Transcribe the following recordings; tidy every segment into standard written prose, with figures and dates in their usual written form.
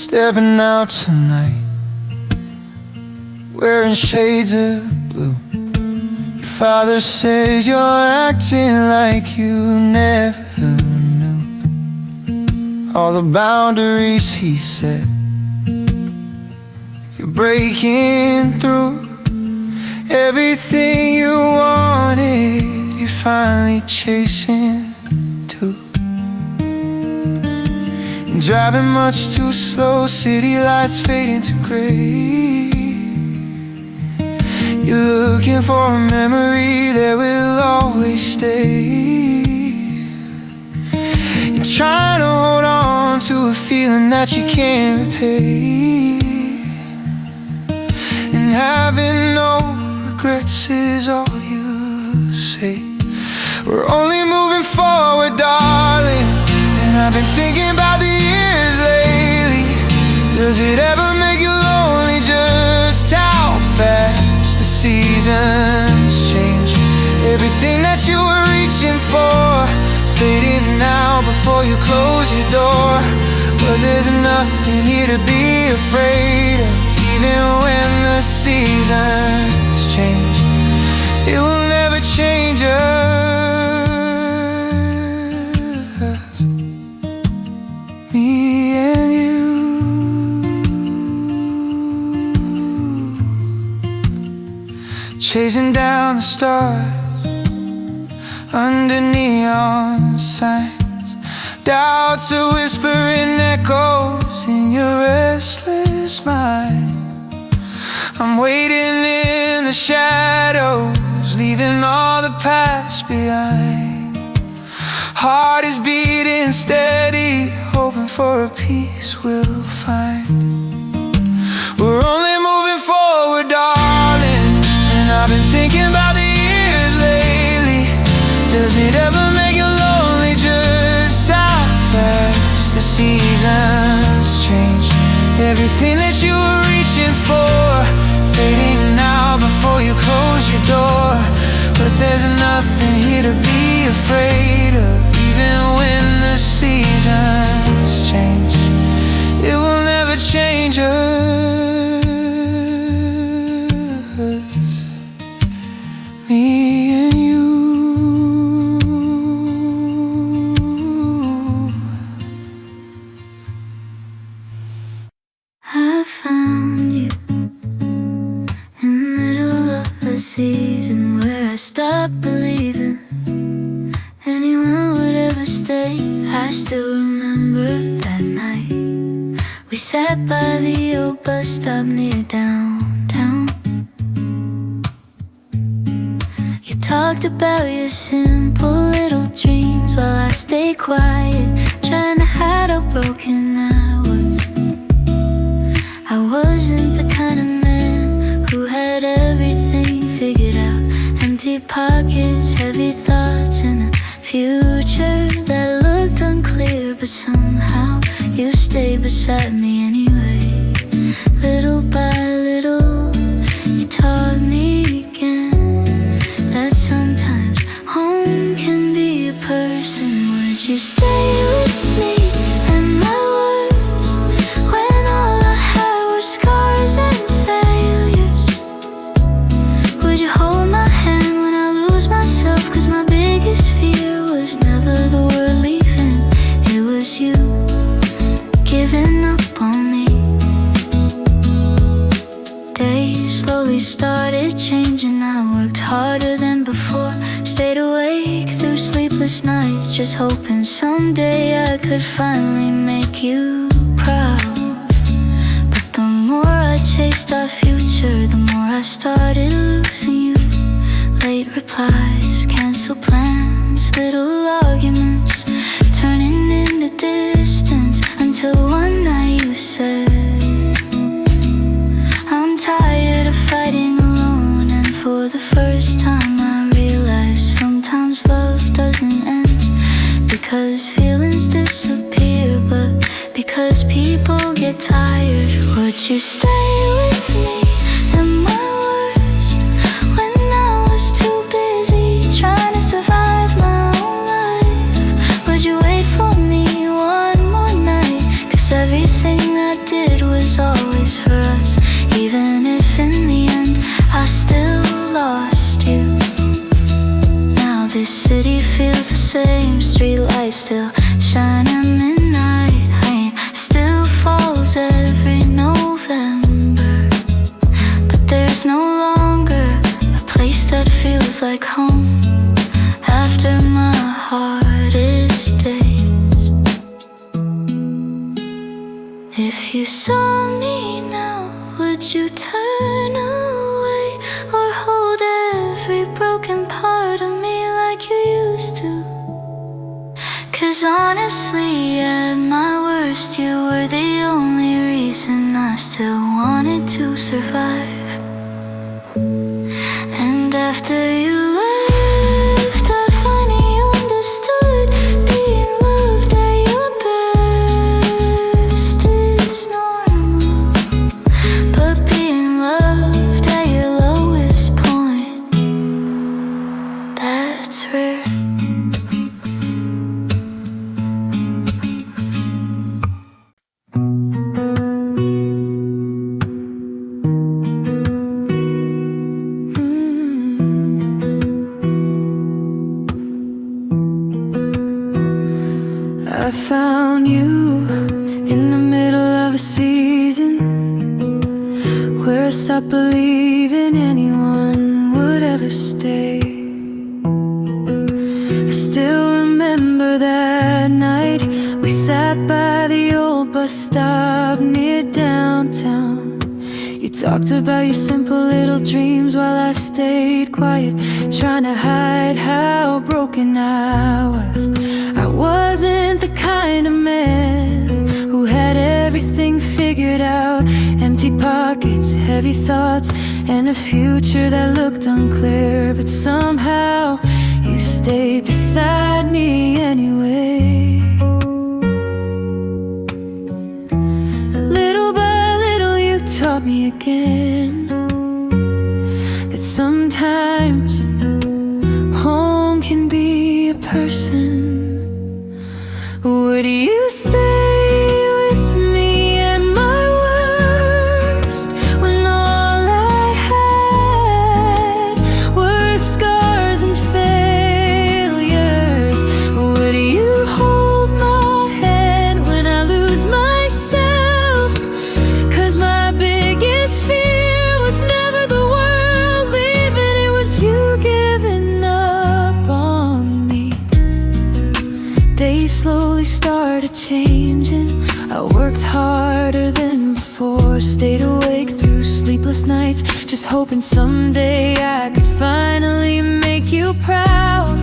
stepping out tonight, wearing shades of blue. Your father says you're acting like you never knew all the boundaries he set. You're breaking through everything you wanted, you're finally chasing too. Driving much too slow, city lights fading to gray. You're looking for a memory that will always stay. You're trying to hold on to a feeling that you can't repay. And having no regrets is all you say. We're only moving forward, darling. And I've been thinking about the years lately. Does it ever make you lonely just how fast the seasons change? Everything that you were reaching for fading now before you close your door. But there's nothing here to be afraid of. Even when the seasons change, it will never change us. Me and you, chasing down the stars under neon signs. Doubts are whispering echoes in your restless mind. I'm waiting in the shadows, leaving all the past behind. Heart is beating steady, hoping for a peace we'll find. We're only moving forward, darling. And I've been thinking about the years lately. Does it ever make you lonely just how fast the seasons change? Everything that you were reaching for fading now before you close your door. But there's nothing here to be afraid of. Even when the seasons change, it will never change us. Me and you. I found you in the middle of a season where I stopped believing anyone would ever stay. I still remember that night. We sat by the old bus stop near downtown. You talked about your simple little dreams while I stayed quiet, trying to hide how broken I was. I wasn't the kind of man who had everything figured out. Empty pockets, heavy thoughts, and a future that looked unclear. But somehow you stayed beside me anyway. Little by little, you taught me again that sometimes home can be a person. Would you stay with me in my worst, when all I had were scars and failures? Would you hold my hand when I lose myself? 'Cause my biggest fear was never the world leaving. It was you giving up on me. Days slowly started changing. I worked harder than before, stayed awake through sleepless nights, just hoping someday I could finally make you proud. But the more I chased our future, the more I started losing you. Late replies, canceled plans, little arguments turning into distance, until one night you said, I'm tired of fighting alone. And for the first time I realized sometimes love doesn't end because feelings disappear, but because people get tired. Would you stay with me in my worst, when I was too busy trying to survive my own life? Would you wait for me one more night? 'Cause everything I did city feels the same. Street lights still shine at midnight. Rain still falls every November, but there's no longer a place that feels like home after my hardest days. If you saw me now, would you turn away or hold every broken part of me like you used to? 'Cause honestly, at my worst, you were the only reason I still wanted to survive. And after you left, I finally understood being loved at your best is normal, but being loved at your lowest point, that's rare. I found you in the middle of a season where I stopped believing anyone would ever stay. I still remember that night we sat by the old bus stop near downtown. You talked about your simple little dreams while I stayed quiet, trying to hide how broken I was. I wasn't the kind of man who had everything figured out. Empty pockets, heavy thoughts, and a future that looked unclear. But somehow you stayed beside me anyway. Little by little you taught me again that sometimes home can be a person. Would you stay with me at my worst, when all I had were scars and failures? Would you hold my hand when I lose myself? 'Cause my biggest fear was never the world leaving, it was you giving up on me. Days slowly started changing. I worked harder than before, stayed awake through sleepless nights, just hoping someday I could finally make you proud.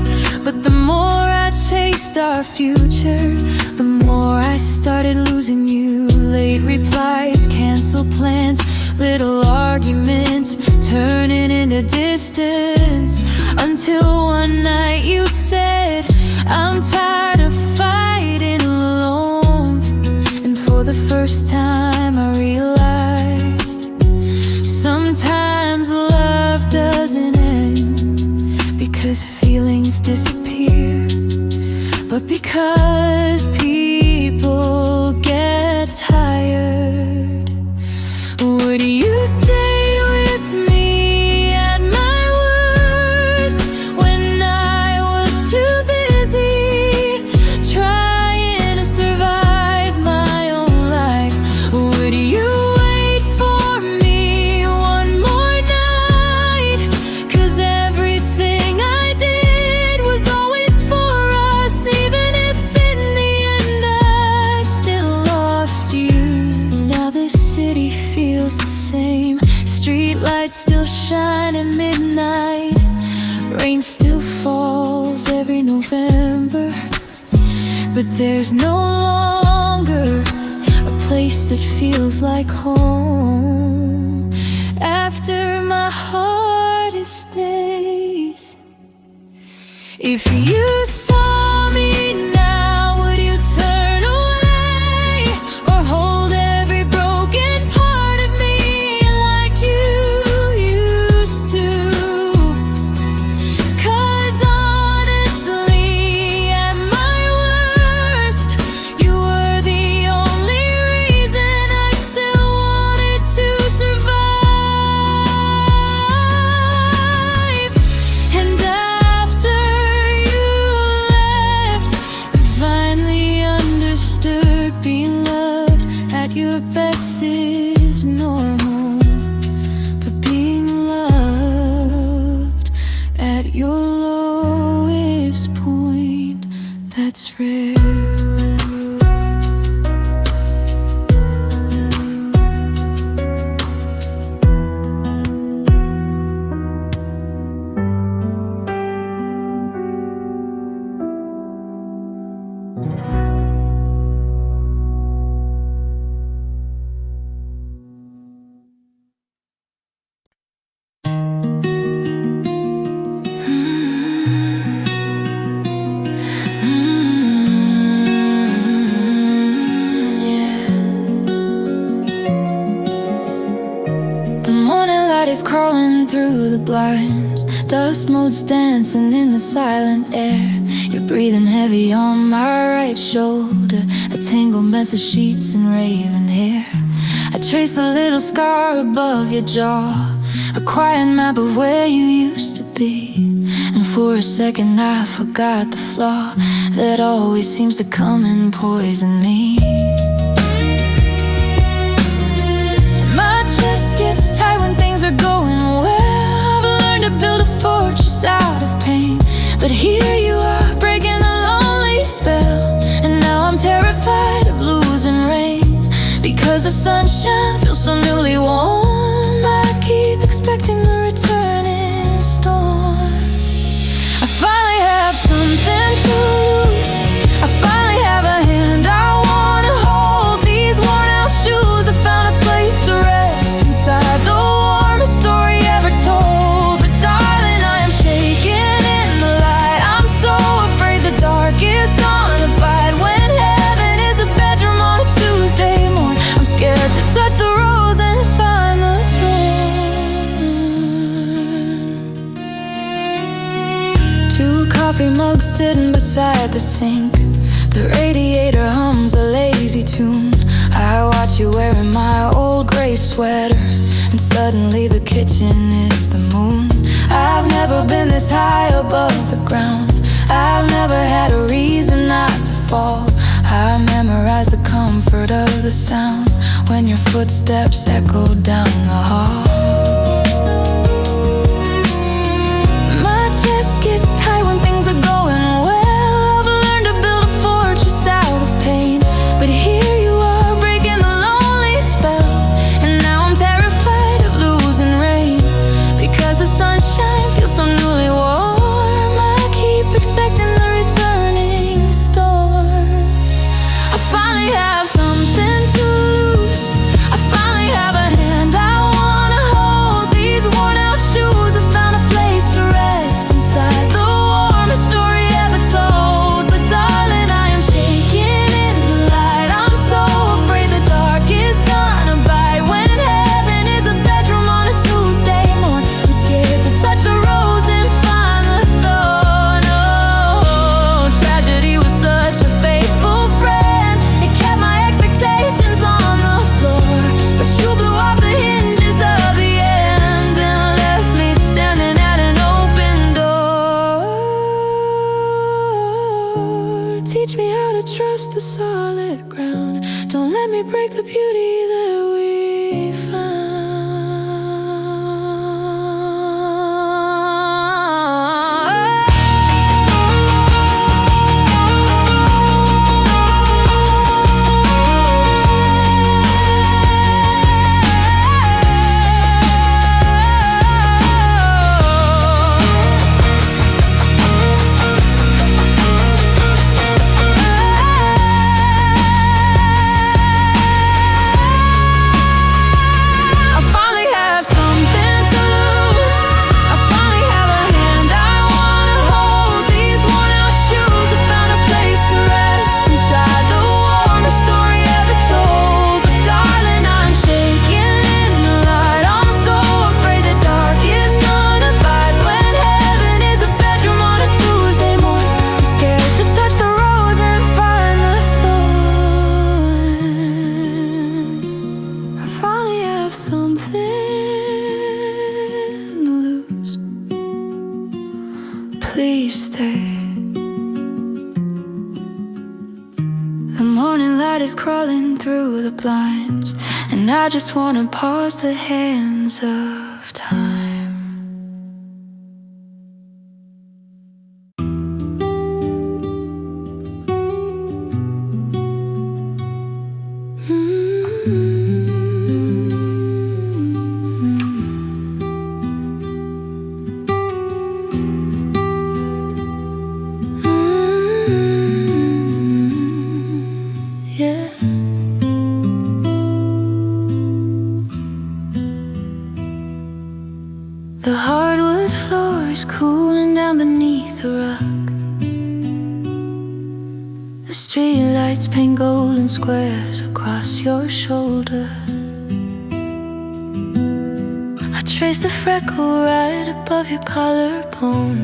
But the more I chased our future, the more I started losing you. Late replies, canceled plans, little arguments turning into distance, until one night you said, I'm tired of fighting alone. And for the first time I realized sometimes love doesn't end because feelings disappear, but because people get tired. Would you stay with me at my worst, when I was too busy trying to survive my own life? Would you wait for me one more night? 'Cause everything I did was always for us, even if in the end I still lost you. Now this city feels the same. Street lights still shine at midnight. Rain still falls every November, but there's no longer a place that feels like home after my hardest days. If you saw me now, would you turn away or hold every broken part of me like you used to? 'Cause honestly, at my worst, you were the only reason I still wanted to survive. And after you is crawling through the blinds. Dust motes dancing in the silent air. You're breathing heavy on my right shoulder, a tangled mess of sheets and raven hair. I trace the little scar above your jaw, a quiet map of where you used to be. And for a second I forgot the flaw that always seems to come and poison me. My chest gets tight when things are going well. I've learned to build a fortress out of pain, but here you are breaking the lonely spell. And now I'm terrified of losing rain, because the sunshine feels so newly warm. I keep expecting the returning storm. I finally have something to lose. I finally have a hand I wanna hold. These worn out shoes, I found a place to rest inside the warmest story ever told. But darling, I am shaking in the light. I'm so afraid the dark is gonna bite. When heaven is a bedroom on a Tuesday morning, I'm scared to touch the rose and find the thorn. Two coffee mugs sitting beside the sink. The radiator hums a lazy tune. I watch you wearing my old gray sweater, and suddenly the kitchen is the moon. I've never been this high above the ground. I've never had a reason not to fall. I memorize the comfort of the sound when your footsteps echo down the hall. My chest gets tight when things are going well. I've learned to build a fortress out of pain, but here you are breaking the lonely spell. And now I'm terrified of losing rain, because the sunshine feels so newly warm. I keep expecting the returning storm. I finally have something to lose. I finally have a hand I wanna hold. These worn out shoes, I found a place to rest inside the warmest story ever told. But darling, I am shaking in the light. I'm so afraid the dark is gonna bite. When heaven is a bedroom on a Tuesday morning, I'm scared to touch the rose and find the thorn. Oh, tragedy was such a faithful friend. It kept my expectations on the floor, but you blew off the hinges of the end and left me standing at an open door. Teach me how to trust the solid ground. Don't let me break the beauty that we found. I finally have something to lose. I finally have a hand I wanna hold. These worn out shoes, I found a place to rest inside the warmest story ever told. But darling, I'm shaking in the light. I'm so afraid the dark is gonna bite. When heaven is a bedroom on a Tuesday morning, I'm scared to touch the rose and find the thorn. I finally have something to lose. Please stay. The morning light is crawling through the blinds, and I just wanna pause the hands of time. Yeah. The hardwood floor is cooling down beneath the rug. The street lights paint golden squares across your shoulder. I trace the freckle right above your collarbone,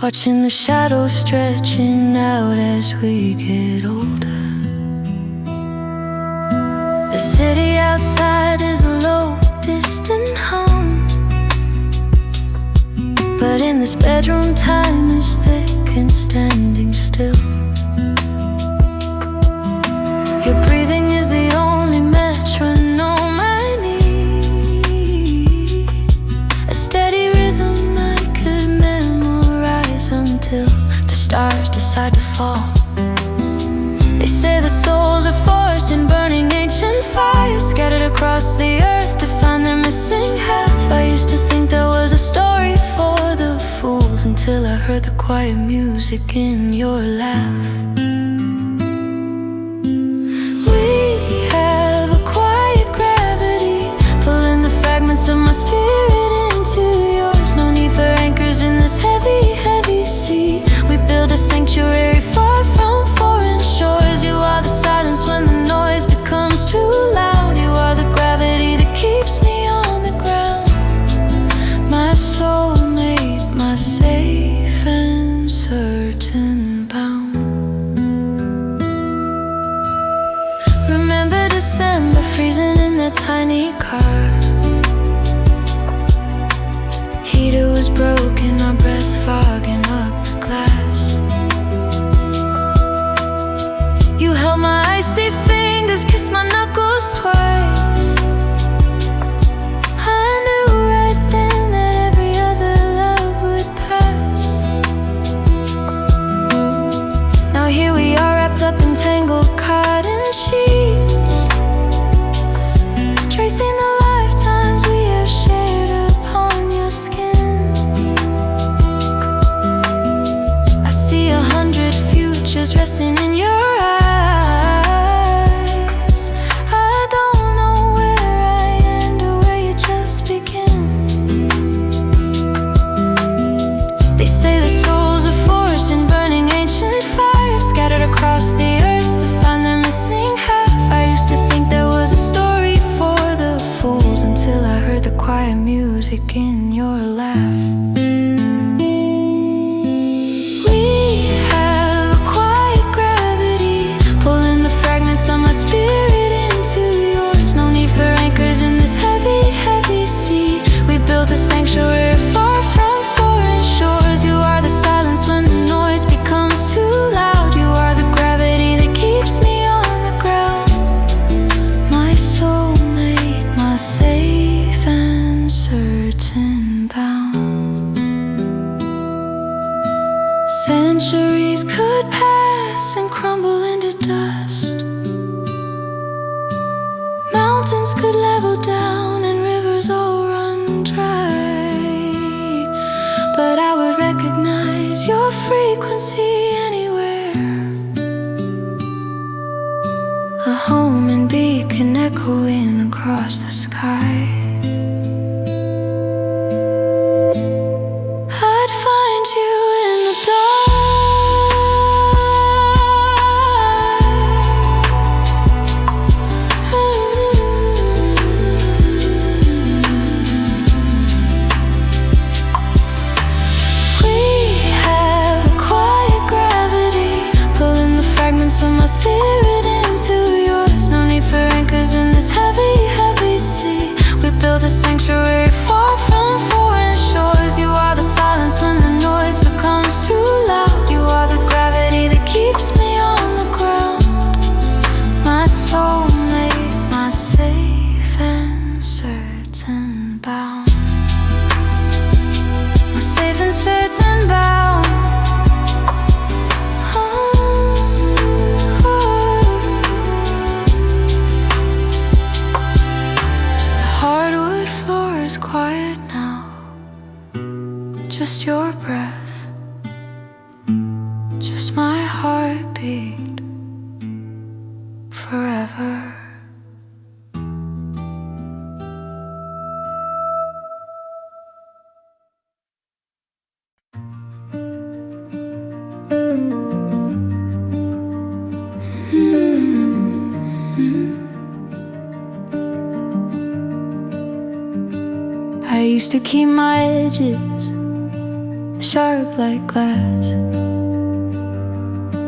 watching the shadows stretching out as we get older. The city outside is a low, distant hum, but in this bedroom time is thick and standing still. Your breathing is the only metronome I need, a steady rhythm I could memorize until the stars decide to fall. They say the souls are forged in burning ancient fires, scattered across the earth to find their missing half. I used to think there was a story for the fools until I heard the quiet music in your laugh. We have a quiet gravity, pulling the fragments of my spirit into yours. No need for anchors in this heavy, heavy sea. We build a sanctuary far from foreign shores. You are the silence when the noise becomes too loud. You are the gravity that keeps me on the ground. My soulmate, my safe and certain bound. Remember December, freezing in that tiny car. Heater was broken, our breath fogging up the glass. You held my icy fingers, kissed my knuckles twice. I knew right then that every other love would pass. Now here we are, wrapped up in tangled cotton sheets, tracing the lifetimes we have shared upon your skin. I see 100 futures resting in your eyes. Across the earth to find their missing half. I used to think there was a story for the fools until I heard the quiet music in your laugh. We have a quiet gravity, pulling the fragments of my spirit into yours. No need for anchors in this heavy, heavy sea. We built a sanctuary far from foreign shores. You are the silence when the noise becomes too loud. Keeps me on the ground. My soulmate, my safe and certain bound. Centuries could pass and crumble into dust. Mountains could level down and rivers all run dry, but I would recognize your frequency anywhere. A home and beacon echoing across the sky. I'd find you in the We have a quiet gravity, pulling the fragments of my spirit into yours. No need for anchors in this heavy, heavy sea. We built a sanctuary far from foreign shores. You are the silence when the noise becomes too loud. You are the gravity that keeps me on the ground. My soulmate, my safe and certain bound. My safe and certain bound. Quiet now, just your breath, just my heartbeat forever. I used to keep my edges sharp like glass,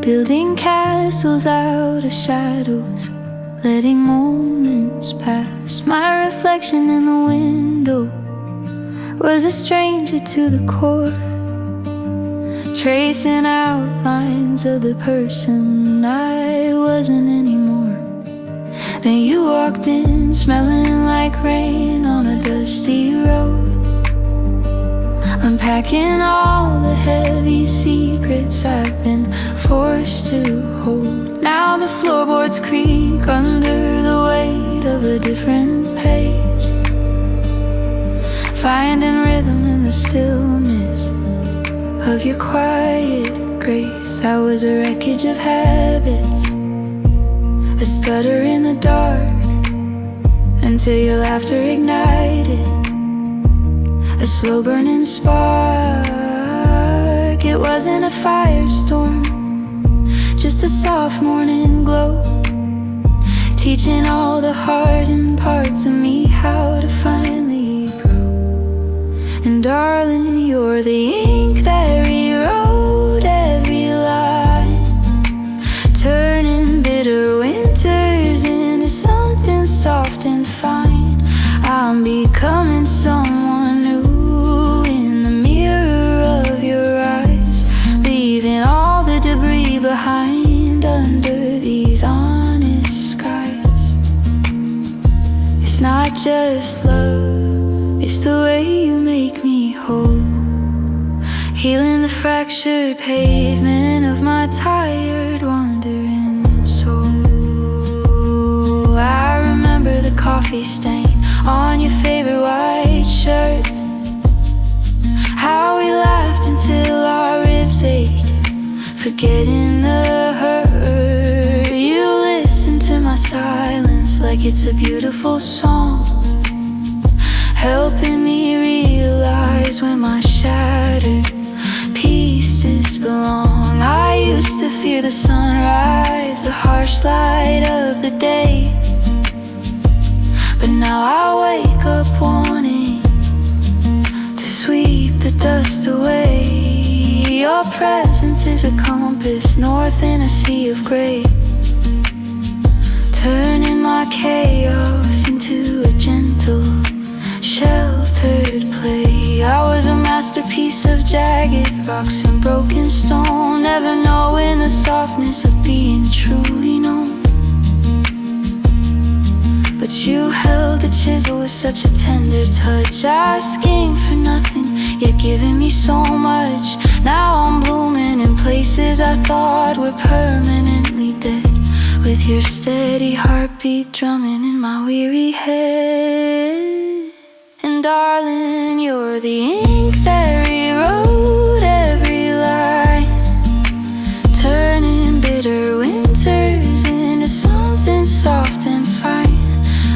building castles out of shadows, letting moments pass. My reflection in the window was a stranger to the core, tracing outlines of the person I wasn't anymore. Then you walked in, smelling like rain on a dusty road, unpacking all the heavy secrets I've been forced to hold. Now the floorboards creak under the weight of a different page, finding rhythm in the stillness of your quiet grace. I was a wreckage of habits, a stutter in the dark, until your laughter ignited a slow burning spark. It wasn't a firestorm, just a soft morning glow, teaching all the hardened parts of me how to finally grow. And darling, you're the ink that rewrote every line, turning bitter winters into something soft and fine. I'm becoming someone new in the mirror of your eyes, leaving all the debris behind under these honest skies. It's not just love, it's the way you make me whole, healing the fractured pavement of my tired wandering soul. I remember the coffee stain on your favorite white shirt, how we laughed until our ribs ached, forgetting the hurt. You listen to my silence like it's a beautiful song, helping me realize where my shattered pieces belong. I used to fear the sunrise, the harsh light of the day, but now I wake up wanting to sweep the dust away. Your presence is a compass, north in a sea of gray, turning my chaos into a gentle, sheltered play. I was a masterpiece of jagged rocks and broken stone, never knowing the softness of being truly known. But you held the chisel with such a tender touch, asking for nothing, yet giving me so much. Now I'm blooming in places I thought were permanently dead, with your steady heartbeat drumming in my weary head. And darling, you're the ink that rewrote every line, turning bitter winters into something soft and fine.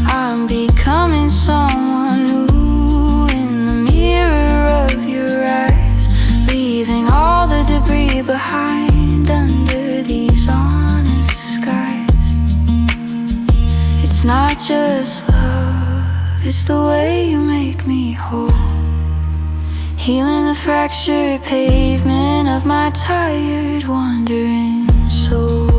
I'm becoming someone new in the mirror of your eyes, leaving all the debris behind under these honest skies. It's not just love, it's the way you make me whole, healing the fractured pavement of my tired wandering soul.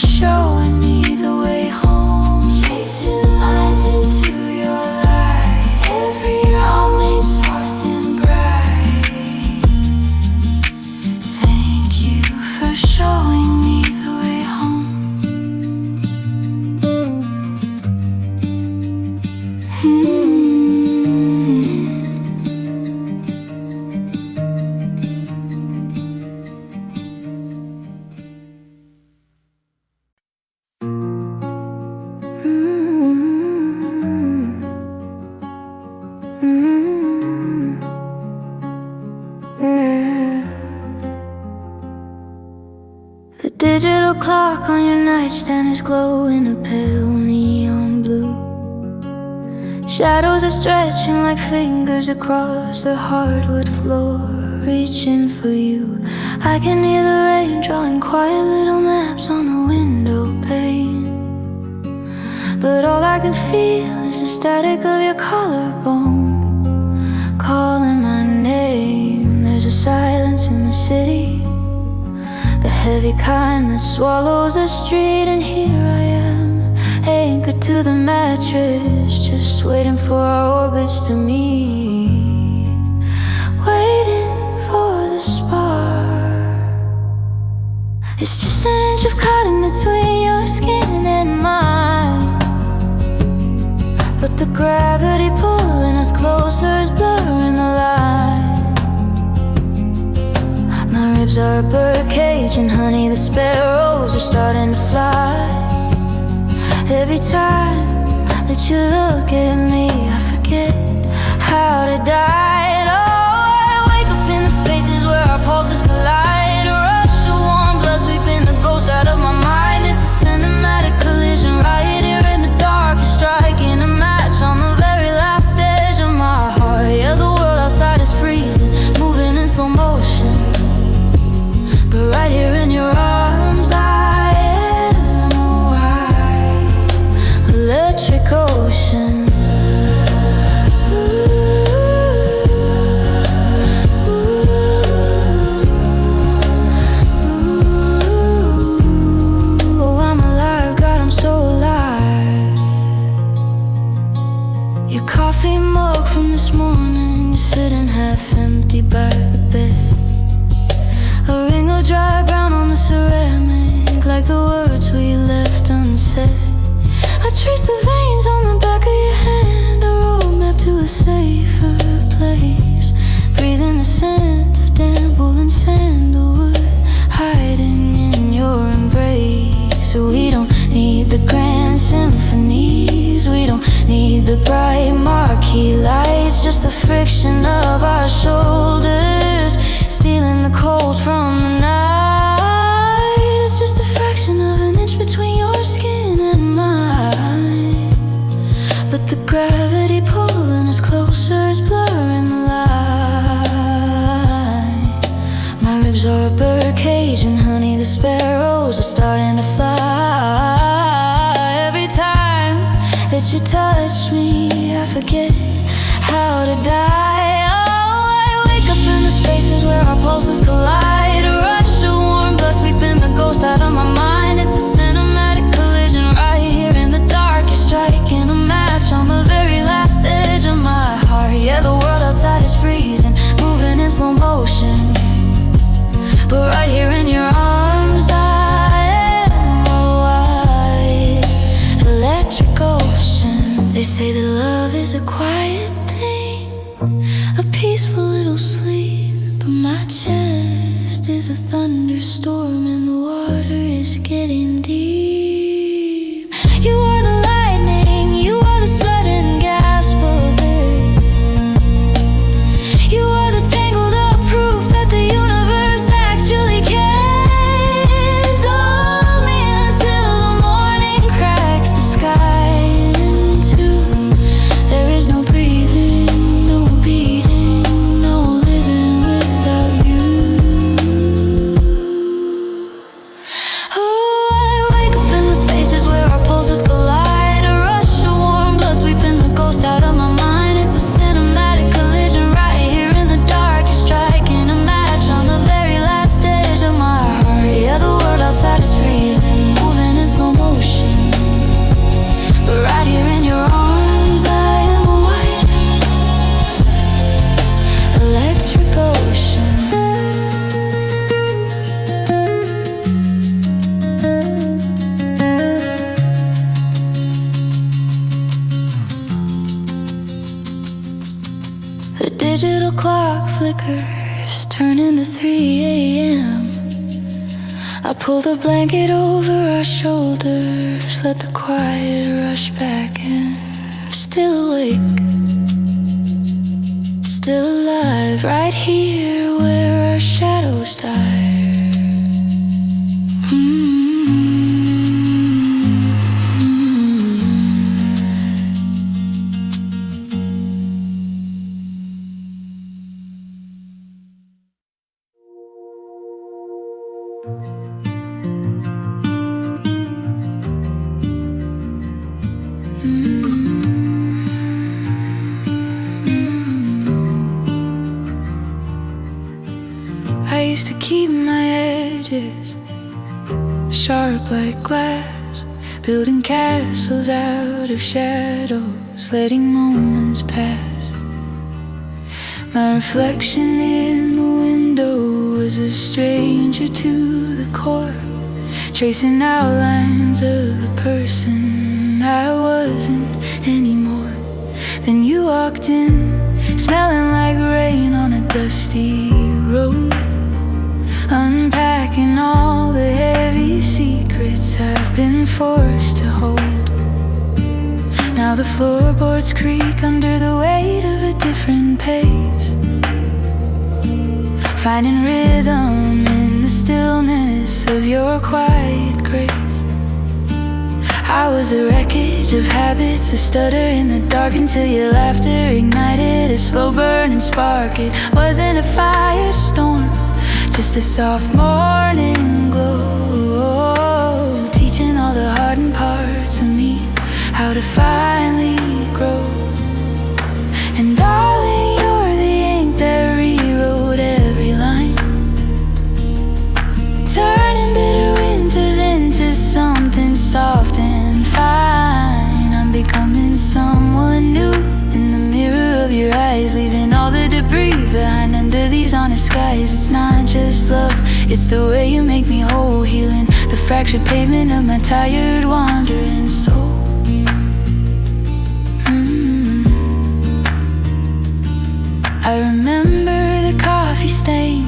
Showing me the way home, chasing lines into your light, every wrong made soft and bright. Thank you for showing me the way home. The digital clock on your nightstand is glowing a pale neon blue. Shadows are stretching like fingers across the hardwood floor. reaching for you. I can hear the rain drawing quiet little maps on the window pane, but all I can feel is the static of your collarbone calling my name. There's a silence in the city, the heavy kind that swallows the street. And here I am, anchored to the mattress, just waiting for our orbits to meet, waiting for the spark. It's just an inch of cotton between your skin and mine, but the gravity pulling us closer is blurring the line. My ribs are a birdcage, and honey, the sparrows are starting to fly. Every time that you look at me, I forget how to die. And oh, I wake up in the spaces where our pulses collide, a rush of warm blood sweeping the ghost out of my mind. It's a cinematic collision right here in the dark, striking a match on the very last edge of my heart. Yeah, the world outside is freezing, moving in slow motion, but right here in your arms I am a wide electric ocean. Oh, I'm alive, God, I'm so alive. Your coffee mug from this morning, you're sitting half empty by the bed. A ring of dry brown on the ceramic, like the words we left unsaid. I trace the veins on the back of your hand, a roadmap to a safer place. Breathing the scent of dample and sandalwood, hiding in your embrace. So we don't need the grand symphonies, we don't need the bright marquee lights, just the friction of our shoulders, stealing the cold from the night. It's just a fraction of an inch between your skin and mine, but the gravity pulling us closer is blurring the line. My ribs are a birdcage, and honey, the sparrows are starting to fly. Every time that you touch me, I forget how to die. Oh, I wake up in the spaces where our pulses collide, a rush of warm blood sweeping the ghost out of my mind. It's a cinematic collision right here in the dark, you're striking a match on the very last edge of my heart. Yeah, the world outside is freezing, moving in slow motion, but right here in your arms I am a wide electric ocean. They say that love is a quiet thing, a peaceful little sleep, but my chest is a thunderstorm and the water is getting deep. You are the lightning, you are the sudden gasp of it, you are the tangled up proof that the universe actually cares. Hold me until the morning cracks the sky in two. There is no breathing, no beating, no living without you. Oh, I wake up in the spaces where our pulses collide, a rush of warm blood sweeping the ghost out of my mind. It's a cinematic collision right here in the dark, you're striking a match on the very last edge of my heart. Yeah, the world outside is freezing, moving in slow motion, but right here in your arms I am a white electric ocean. The digital clock flickers, turning to 3 a.m. I pull the blanket over our shoulders, let the quiet rush back in. Still awake, still alive, right here where our shadows die. ways to keep my edges sharp like glass, building castles out of shadows, letting moments pass. My reflection in the window was a stranger to the core, tracing outlines of the person I wasn't anymore. Then you walked in, smelling like rain on a dusty road, unpacking all the heavy secrets I've been forced to hold. Now the floorboards creak under the weight of a different pace, finding rhythm in the stillness of your quiet grace. I was a wreckage of habits, a stutter in the dark until your laughter ignited a slow burning spark. It wasn't a firestorm, just a soft morning glow, teaching all the hardened parts of me how to finally grow. And darling, you're the ink that rewrote every line, turning bitter winters into something soft and fine. I'm becoming someone new in the mirror of your eyes, leaving all the debris behind under these honest skies. It's not just love, it's the way you make me whole, healing the fractured pavement of my tired wandering soul. I remember the coffee stain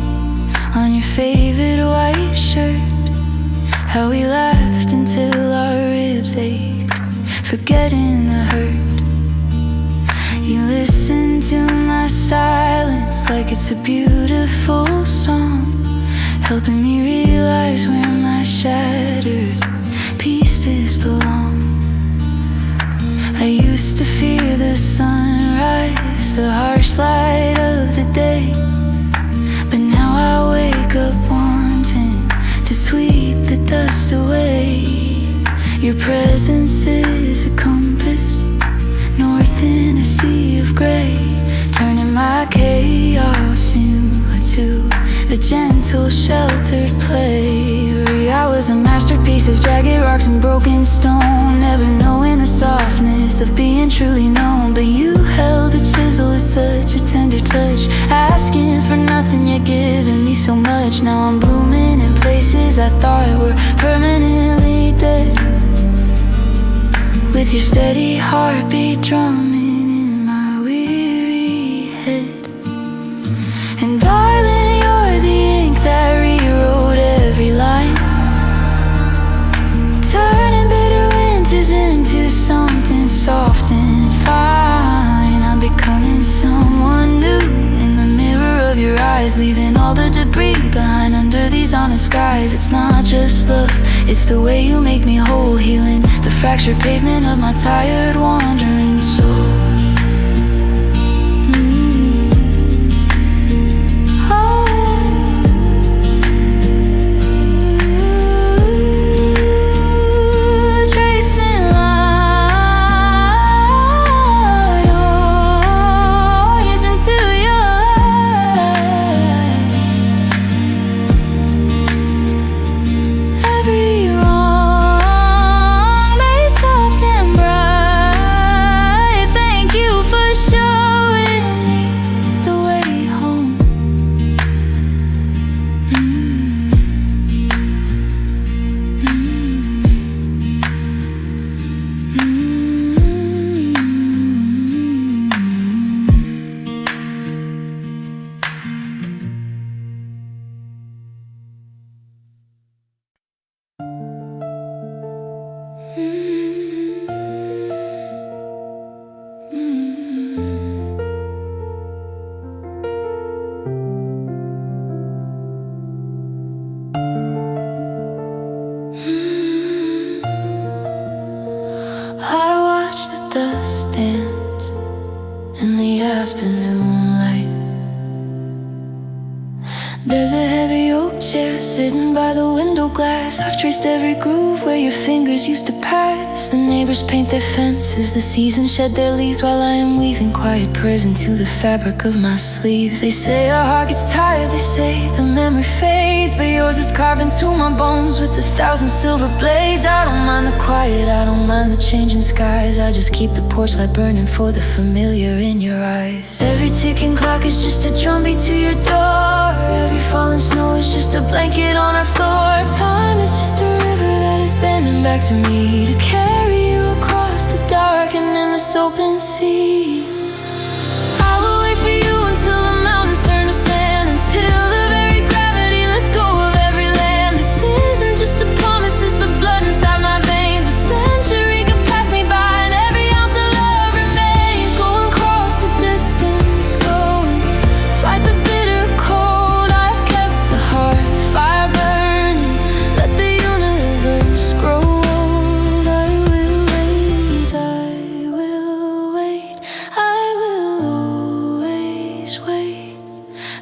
on your favorite white shirt, how we laughed until our ribs ached, forgetting the hurt. You listen to my silence like it's a beautiful song, helping me realize where my shattered pieces belong. I used to fear the sunrise, the harsh light of the day, but now I wake up wanting to sweep the dust away. Your presence is a compass, north in a sea of gray, turning my chaos into a gentle, sheltered play. I was a masterpiece of jagged rocks and broken stone, never knowing the softness of being truly known. But you held the chisel with such a tender touch, asking for nothing yet giving me so much. Now I'm blooming in places I thought were permanently dead, with your steady heartbeat drumming in my weary head. And darling, you're the ink that rewrote every line, turning bitter winters into something soft and fine. I'm becoming someone new in the mirror of your eyes, leaving all the debris behind under these honest skies. It's not just love, it's the way you make me whole, healing the fractured pavement of my tired wandering soul. Dust dance in the afternoon light. There's a heavy open chair sitting by the window glass. I've traced every groove where your fingers used to pass. The neighbors paint their fences, the seasons shed their leaves, while I am weaving quiet prayers into the fabric of my sleeves. They say our heart gets tired, they say the memory fades, but yours is carved into my bones with 1,000 silver blades. I don't mind the quiet, I don't mind the changing skies. I just keep the porch light burning for the familiar in your eyes. Every ticking clock is just a drumbeat to your door. Every falling snow is just a blanket on our floor. Time is just a river that is bending back to me, to carry you across the dark and endless open sea. I will wait for you until the mountains turn to sand, until the very gravity lets go of every land. This isn't just a promise, it's the blood inside my veins. A century could pass me by and every ounce of love remains. Go and cross the distance, go and fight the bitter cold. I've kept the heart fire burning, let the universe grow old. I will wait, I will wait, I will always wait.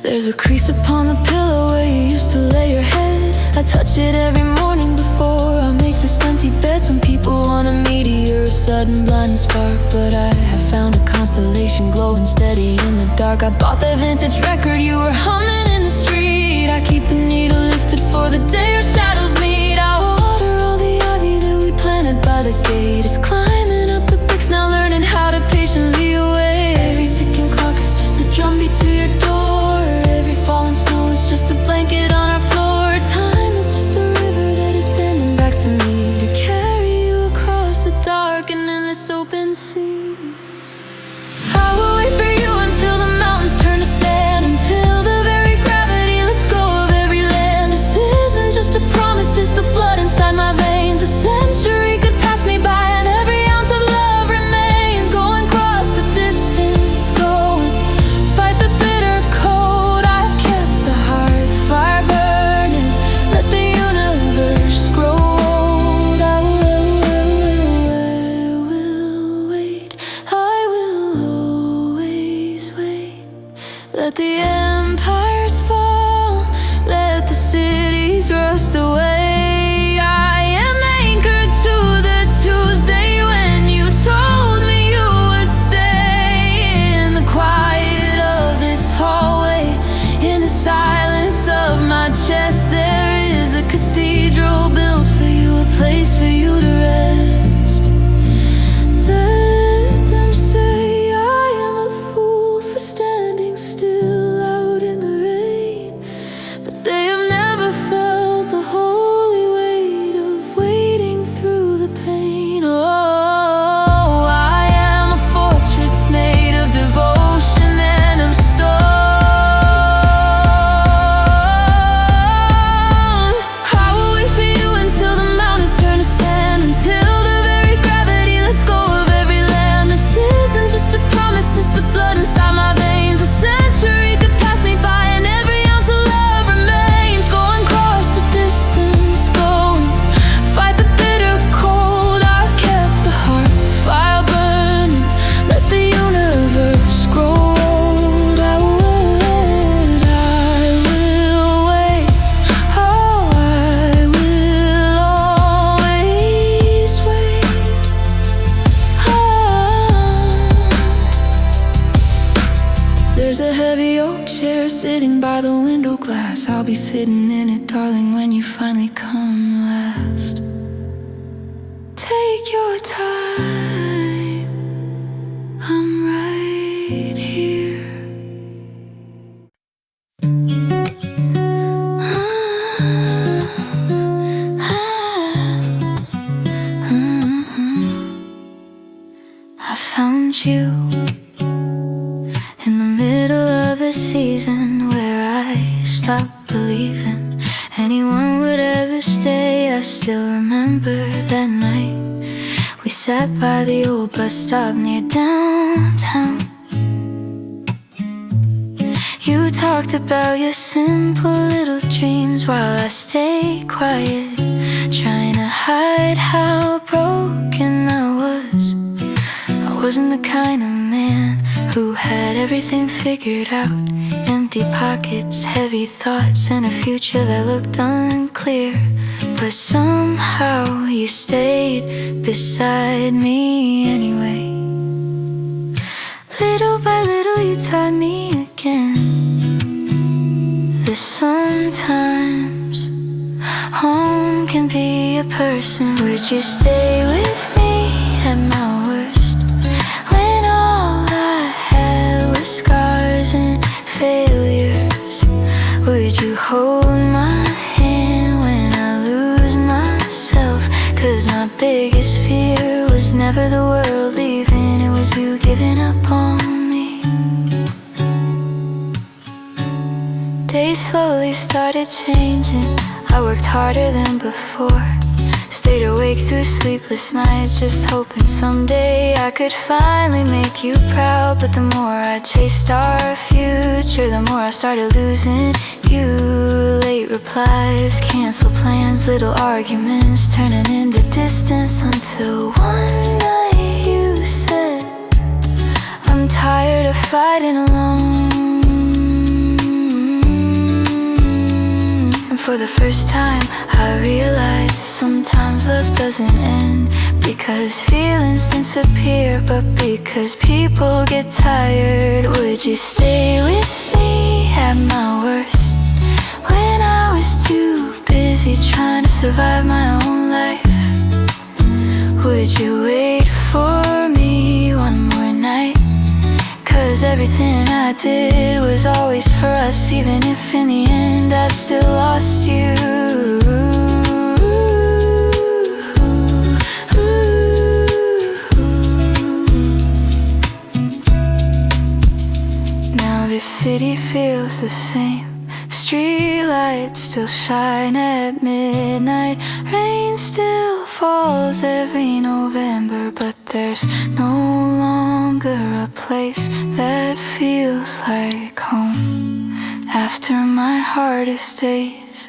There's a crease upon the pillow where you used to lay your head. I touch it every morning before I make this empty bed. Some people want a meteor, a sudden blinding spark, but I have found a constellation glowing steady in the dark. I bought that vintage record you were humming in the street. I keep the needle lifted for the day our shadows meet. I water all the ivy that we planted by the gate. It's climbing up the bricks now, learning how to patiently wait. Every ticking clock is just a drumbeat to your door. Every falling snow is just a blanket on our floor. Time is just a river that is bending back to me, to carry you across the dark and endless open sea. I will wait for you until the mountains turn to sand, until the very gravity lets go of every land. This isn't just a promise, it's the blood inside my veins. A century could pass me by and every ounce of love remains. Go and cross the distance, go and fight the bitter cold. I've kept the hearth fire burning, let the universe grow old. I will wait, I will always wait. Let the empires fall, let the cities rust away. I am anchored to the Tuesday when you told me you would stay. In the quiet of this hallway, in the silence of my chest, there is a cathedral built for you, a place for you to rest. Let them say I am a fool for standing still out in the rain, but they have never felt the holy weight of waiting through the pain. Oh, I am a fortress made of devotion and of stone. I will wait for you until the mountains turn to sand, until the very gravity lets go of every land. This isn't just a promise, it's the blood inside my veins. A century could pass me by and every ounce of love remains. Go and cross the distance, go and fight the bitter cold. I've kept the heart fire burning, let the universe grow old. I will wait, oh, I will always wait. There's a heavy oak chair sitting by the window glass. I'll be sitting in it, darling, when you finally come last. Take your time, I'm right here. I found you in the middle of a season where I stopped believing anyone would ever stay. I still remember that night we sat by the old bus stop near downtown. You talked about your simple little dreams while I stayed quiet, trying to hide how broken I was. I wasn't the kind of man who had everything figured out. empty pockets, heavy thoughts, and a future that looked unclear. But somehow you stayed beside me anyway. Little by little you taught me again that sometimes home can be a person. Would you stay with me at my worst, when all I had were scars and failures? Would you hold my hand when I lose myself? 'Cause my biggest fear was never the world leaving, it was you giving up on me. Days slowly started changing, I worked harder than before, stayed awake through sleepless nights, just hoping someday I could finally make you proud. But the more I chased our future, the more I started losing you. Late replies, canceled plans, little arguments turning into distance, until one night you said, I'm tired of fighting alone. And for the first time I realized sometimes love doesn't end because feelings disappear, but because people get tired. Would you stay with me at my worst, when I was too busy trying to survive my own life? Would you wait for me one more night? 'Cause everything I did was always for us, even if in the end I still lost you. Now this city feels the same, streetlights still shine at midnight, rain still falls every November, but there's no longer a place that feels like home after my hardest days.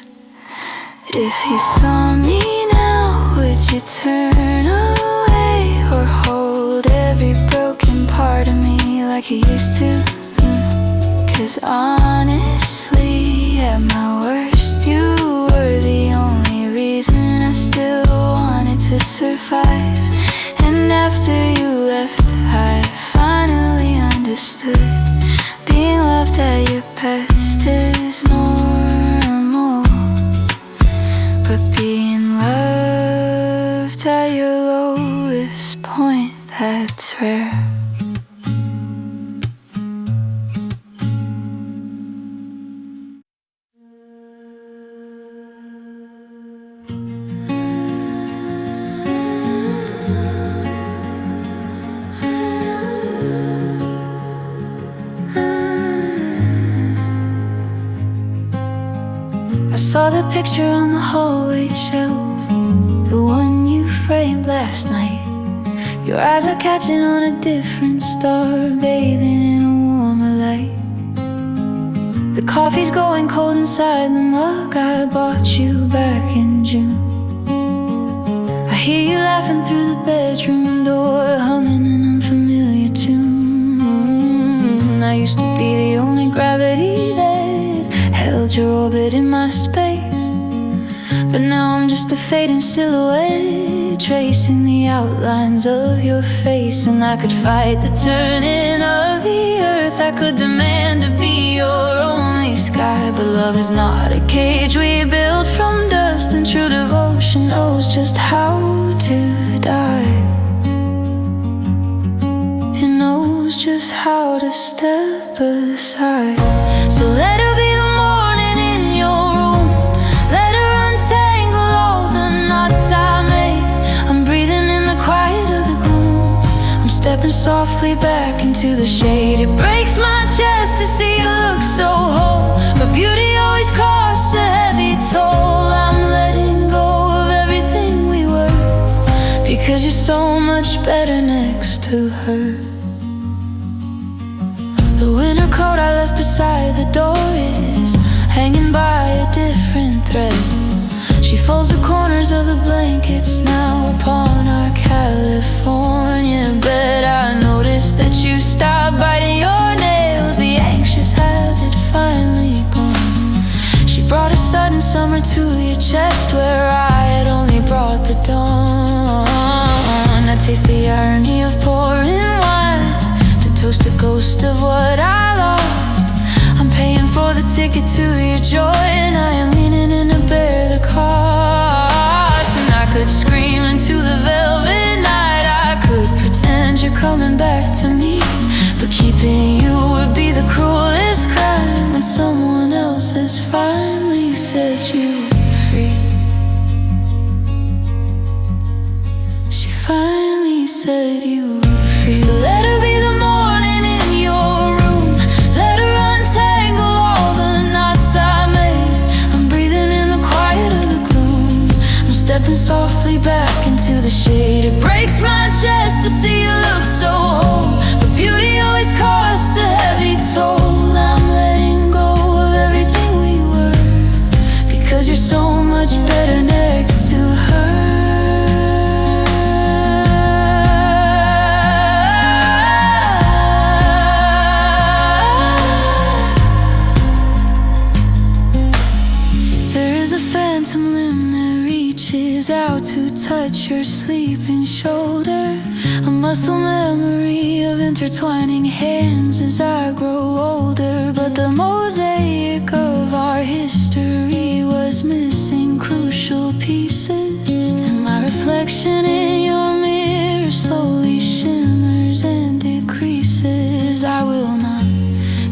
If you saw me now, would you turn away or hold every broken part of me like you used to? 'Cause honestly, at my worst, you were the only reason I still wanted to survive. And after you left, I finally understood being loved at your best is normal, but being loved at your lowest point, that's rare. I saw the picture on the hallway shelf, the one you framed last night. Your eyes are catching on a different star, bathing in a warmer light. The coffee's going cold inside the mug I bought you back in June. I hear you laughing through the bedroom door, humming an unfamiliar tune. I used to be the only gravity that held your orbit in my space, but now I'm just a fading silhouette, tracing the outlines of your face. And I could fight the turning of the earth, I could demand to be your only sky. But love is not a cage we built from dust, and true devotion knows just how to die. It knows just how to step aside. So let her be the morning in your room, let her untangle all the knots I made. I'm breathing in the quiet of the gloom, I'm stepping softly back into the shade. It breaks my chest to see you look so whole, but beauty always costs a heavy toll. I'm letting go of everything we were, because you're so much better next to her. The winter coat I left beside the door, it summer to your chest where I had only brought the dawn. I taste the irony of pouring wine to toast a ghost of what I lost. I'm paying for the ticket to your joy, and I am leaning in to bear the cost. And I could scream into the velvet night, I could pretend you're coming back to me, but keeping you would be the cruelest crime when someone else has finally set you free. She finally set you free. So let her be the morning in your room. Let her untangle all the knots I made. I'm breathing in the quiet of the gloom. I'm stepping softly back into the shade. It breaks my chest to see you look so whole, but beauty always costs a heavy toll. I'm letting go of everything we were, because you're so much better next to her. There is a phantom limb that reaches out to touch your sleeping shoulder, a muscle memory of intertwining hands as I grow older. But the mosaic of our history was missing crucial pieces, and my reflection in your mirror slowly shimmers and decreases. I will not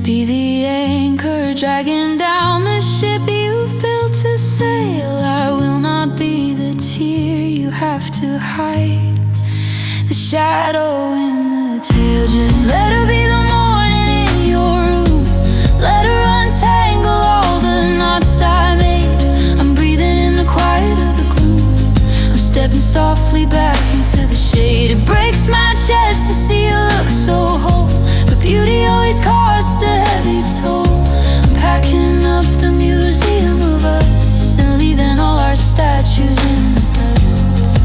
be the anchor dragging down the ship you've built to sail. I will not be the tear you have to hide, the shadow in the tail. Just let her be the morning in your room. Let her untangle all the knots I made. I'm breathing in the quiet of the gloom. I'm stepping softly back into the shade. It breaks my chest to see you look so whole, but beauty always costs a heavy toll. I'm packing up the museum of us and leaving all our statues in the dust.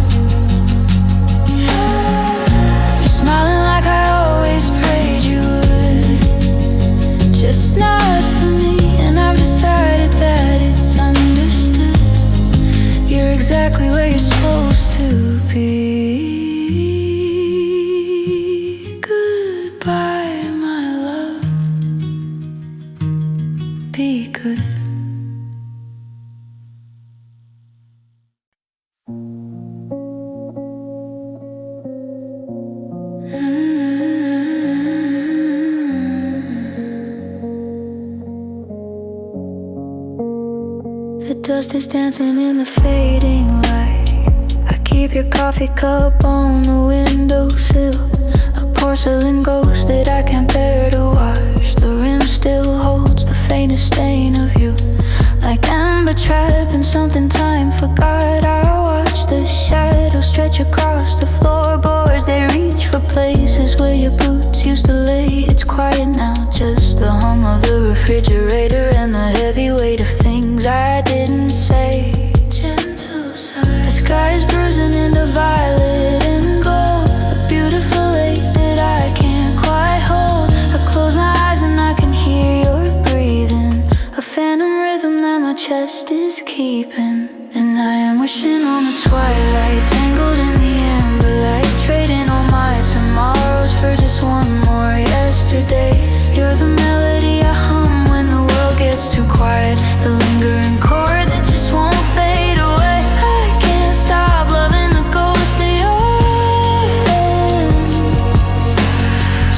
You're smiling like I always prayed you would, just not for me. And I've decided that it's understood. You're exactly where you're supposed to be. Goodbye, my love. Be good. The dust is dancing in the fading light. I keep your coffee cup on the windowsill, a porcelain ghost that I can't bear to watch. The rim still holds the faintest stain of you, like amber trapped in something time forgot. I watch the shadows stretch across the floorboards. They reach for places where your boots used to lay. It's quiet now, just the hum of the refrigerator and the heavy weight of things I didn't say. Gentle sigh. The sky is bruising into violet and gold, a beautiful lake that I can't quite hold. I close my eyes and I can hear your breathing, a phantom rhythm that my chest is keeping. And I am wishing on the twilight, tangled in the amber light, trading all my tomorrows for just one more yesterday. You're the melody I hum when the world gets too quiet, the lingering chord that just won't fade away. I can't stop loving the ghost of your hands,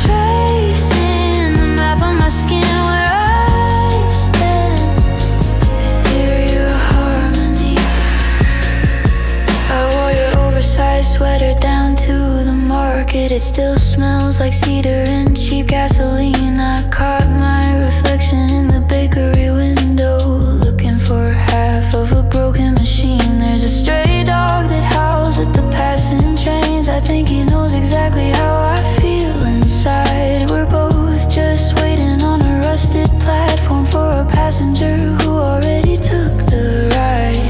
tracing the map on my skin where I stand. Ethereal harmony. I wore your oversized sweater down to the market. It still smells like cedar and cheap gasoline. I caught my reflection in the bakery window, looking for half of a broken machine. There's a stray dog that howls at the passing trains. I think he knows exactly how I feel inside. We're both just waiting on a rusted platform for a passenger who already took the ride.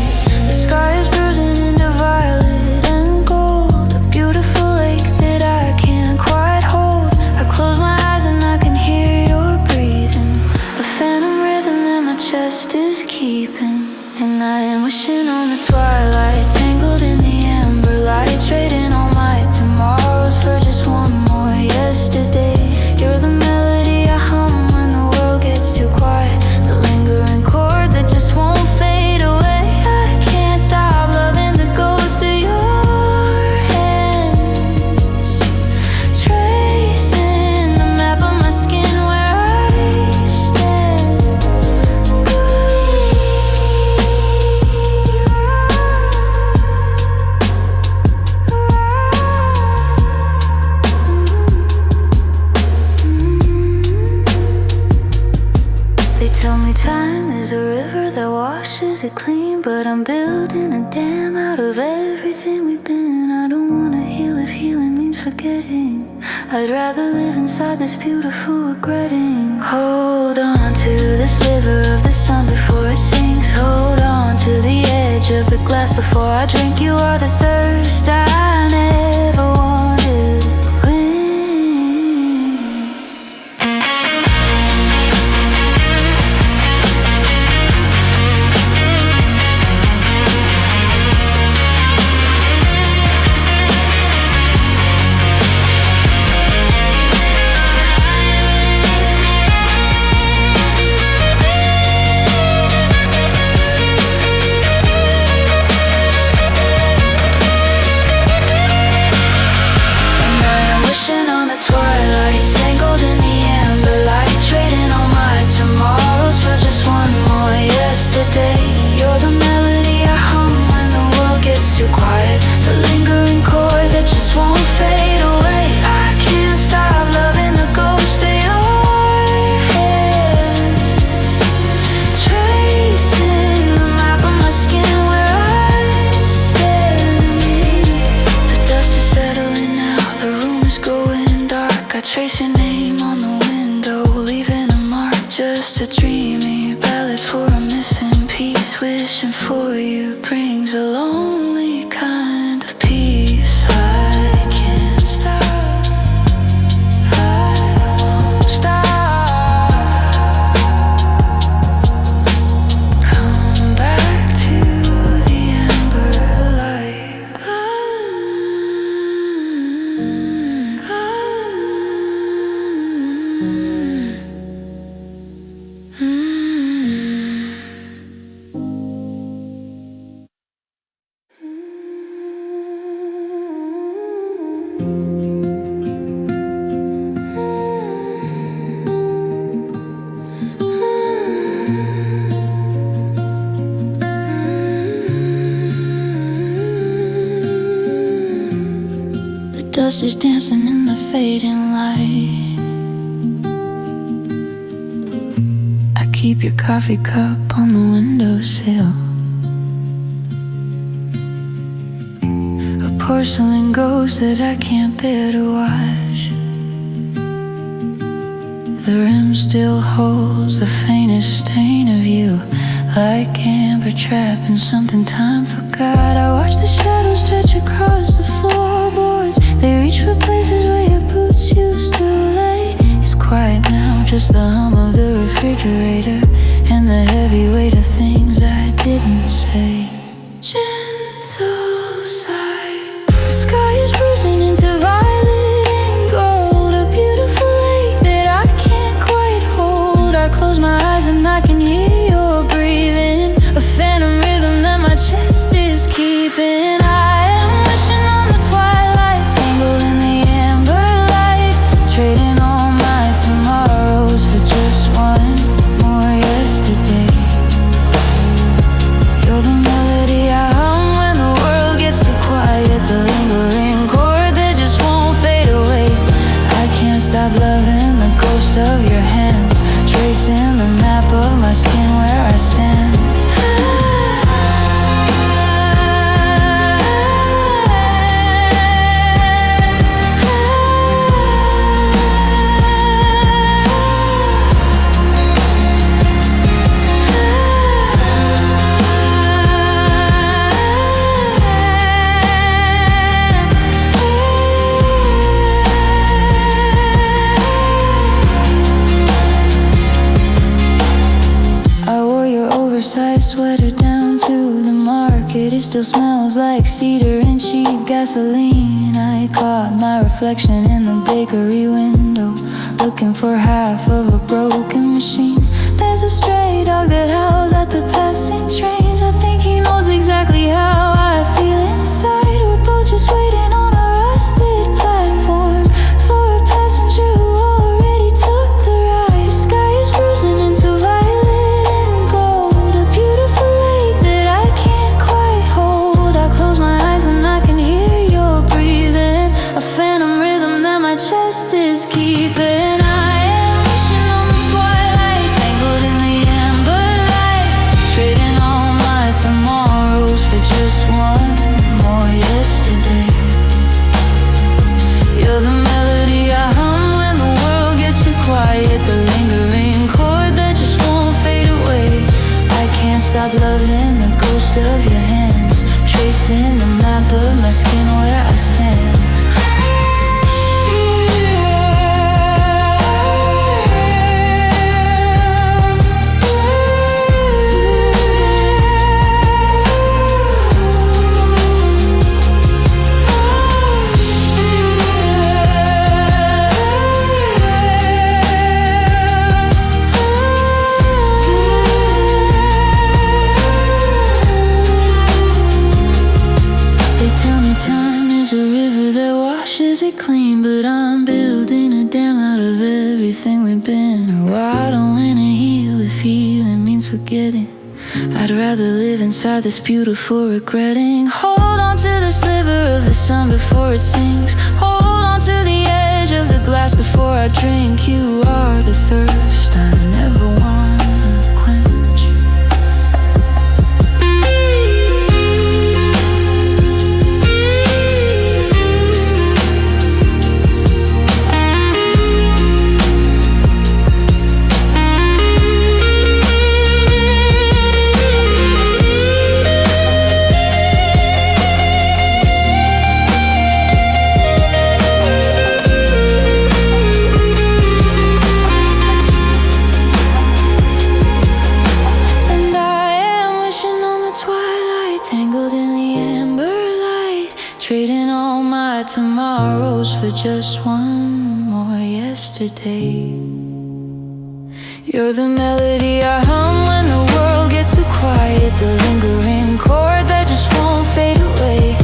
The sky is bruising into violet and gold, a beautiful lake that I can't quite hold. I close my eyes and I can hear your breathing, a phantom rhythm that my chest is keeping. And I am wishing on the twilight, tangled in the amber light, trading all my tomorrows for just one more yesterday. You're the melody I hum when the world gets too quiet, the lingering chord that just won't fade away. I can't stop loving the ghost of your hands, tracing the map of my skin where I stand. They tell me time is a river that washes it clean, but I'm building a dam out of everything we've been. I don't wanna heal if healing means forgetting. I'd rather live inside this beautiful regretting. Hold on to the sliver of the sun before it sinks. Hold on to the edge of the glass before I drink. You are the thirst I never wanted to quench. Twilight, tangled in the amber light, trading all my tomorrows for just one more yesterday. You're the melody I hum when the world gets too quiet, the lingering chord that just won't fade away. I can't stop loving the ghost of your hands, tracing the map of my skin where I stand. The dust is settling now, the room is going. I trace your name on the window, leaving a mark, just a dreamy ballad for a missing piece. Wishing for you brings a lonely kind of peace. I can't stop, I won't stop. Come back to the amber light. The dust is dancing in the fading light. I keep your coffee cup on the windowsill, a porcelain ghost that I can't bear to watch. The rim still holds the faintest stain of you, like amber trapping something time forgot. I watch the shadows stretch across the floorboards, they reach for places where your boots used to lay. It's quiet now, just the hum of the refrigerator and the heavy weight of things I didn't say. Gentle sigh, the sky is bruising into violet and gold, a beautiful lake that I can't quite hold. I close my eyes and I can hear your breathing, a phantom rhythm that my chest is keeping. I am wishing on the twilight, tangled in the amber light, trading all my tomorrows for just one more yesterday. You're the melody I hum when the world gets too quiet, the lingering chord that just won't fade away. I can't stop loving the ghost of your hands, tracing the map of my city still smells like cedar and cheap gasoline. I caught my reflection in the bakery window, looking for half of a broken machine. There's a stray dog that howls at the passing trains. I think he knows exactly how I feel inside. We're both just waiting on a rusted platform for a passenger who already took the ride. Sky is bruising into violet and gold, a beautiful lake that I can't quite hold. I close my eyes and I can hear your breathing, a phantom rhythm that my chest is keeping. I am wishing on the twilight, tangled in the amber light, trading all my tomorrows for just one more yesterday. You're the melody I hum when the world gets too quiet, the lingering chord that just won't fade away. I can't stop loving the ghost of your hands, tracing the map of my skin where I stand. Time is a river that washes it clean, but I'm building a dam out of everything we've been. Oh, I don't wanna heal if healing means forgetting. I'd rather live inside this beautiful regretting. Hold on to the sliver of the sun before it sinks. Hold on to the edge of the glass before I drink. You are the thirst I never wanna quench. Trading all my tomorrows for just one more yesterday. You're the melody I hum when the world gets too quiet, the lingering chord that just won't fade away.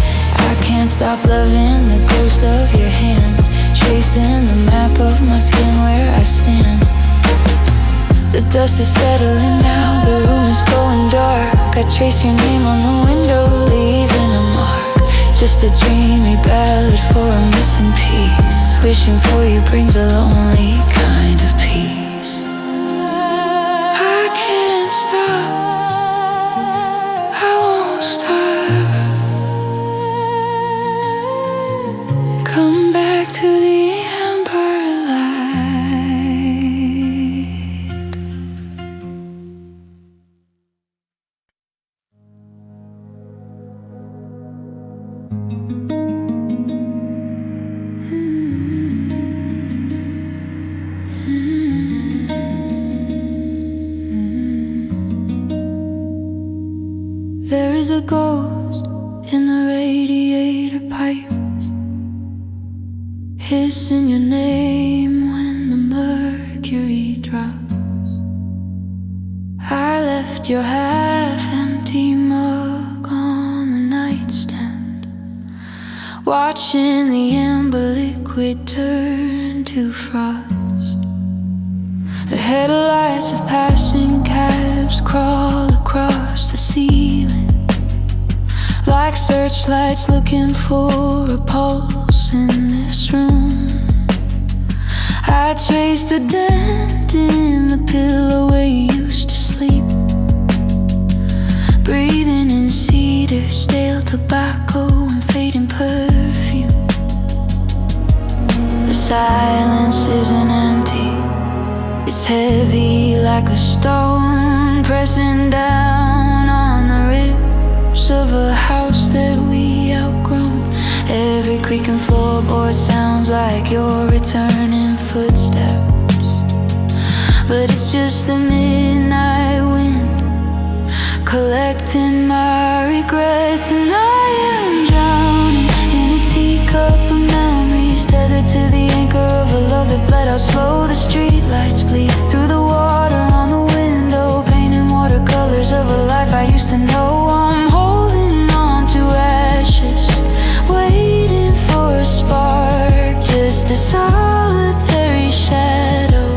I can't stop loving the ghost of your hands, tracing the map of my skin where I stand. The dust is settling now, the room is going dark. I trace your name on the window, leaving a mark. Just a dreamy ballad for a missing piece. Wishing for you brings a lonely kind of peace. I can't stop, I won't stop. Come back to the amber light. There is a ghost in the radiator pipes, hissing your name when the mercury drops. I left your half-empty mug on the nightstand, watching the amber liquid turn to frost. The headlights of passing cabs crawl across the ceiling, like searchlights looking for a pulse in this room. I trace the dent in the pillow where you used to sleep, breathing in cedar, stale tobacco and fading perfume. The silence isn't empty, it's heavy like a stone, pressing down on the ribs of a house that we outgrown. Every creaking floorboard sounds like your returning footsteps, but it's just the midnight wind collecting my regrets, and I am drowning in a teacup of memories, tethered to the anchor of a love that bled out slow. The streetlights bleed through the water on the window, painting watercolors of a life I used to know. I'm holding on to ashes, waiting for a spark, just a solitary shadow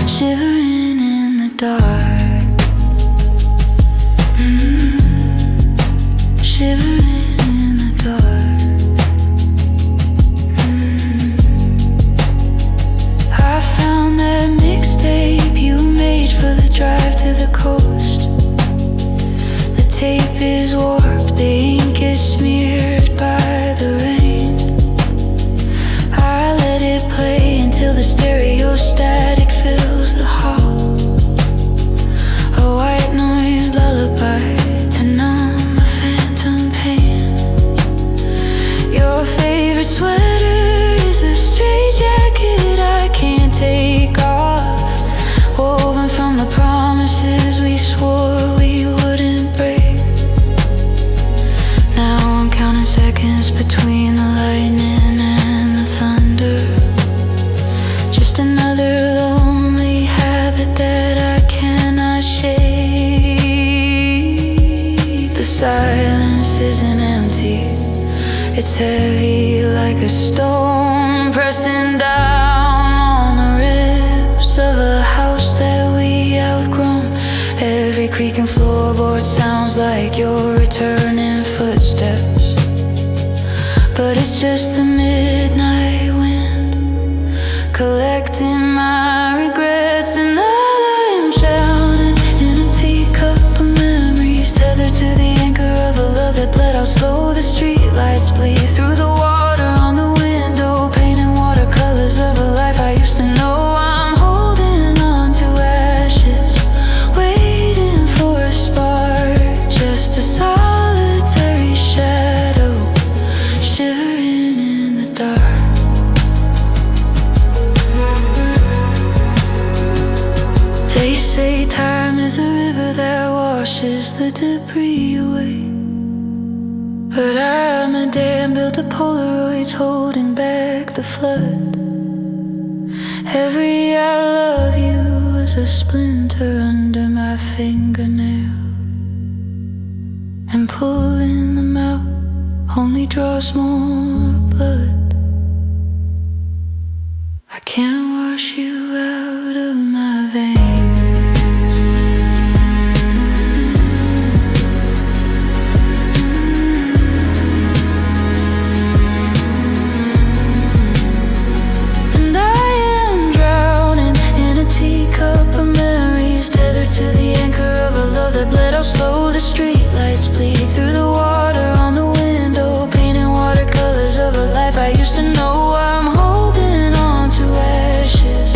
shivering in the dark. Shivering in the dark. I found that mixtape you made for the drive to the coast. The tape is warped, the ink is smeared by the rain. I let it play until the stereo static fills the hall. A white noise lullaby to numb a phantom pain. Your favorite sweater is a stray jacket I can't take off, woven from the promises we swore we wouldn't break. Now I'm counting seconds between the lightning and the thunder. Just another lonely habit that I cannot shake. The silence isn't empty, it's heavy like a stone, pressing down on the ribs of a house that we outgrown. Every creaking floorboard sounds like your returning footsteps, but it's just the midnight wind collecting my regrets, and I'm drowning in a teacup of memories, tethered to the anchor of a love that bled out slow. The streetlights bleed through the water on the window, painting watercolors of a life I used to know. I'm holding on to ashes, waiting for a spark, just a solitary shadow shivering in the dark. They say time is a river that washes the debris away, but I'm a dam built of Polaroids holding back the flood. Every I love you was a splinter under my fingernail, and pulling them out only draws more blood. I can't wash you out of my veins. And I am drowning in a teacup of memories, tethered to the anchor of a love that bled out slow. The streetlights bleed through the water on the window, painting watercolors of a life I used to know. I'm holding on to ashes,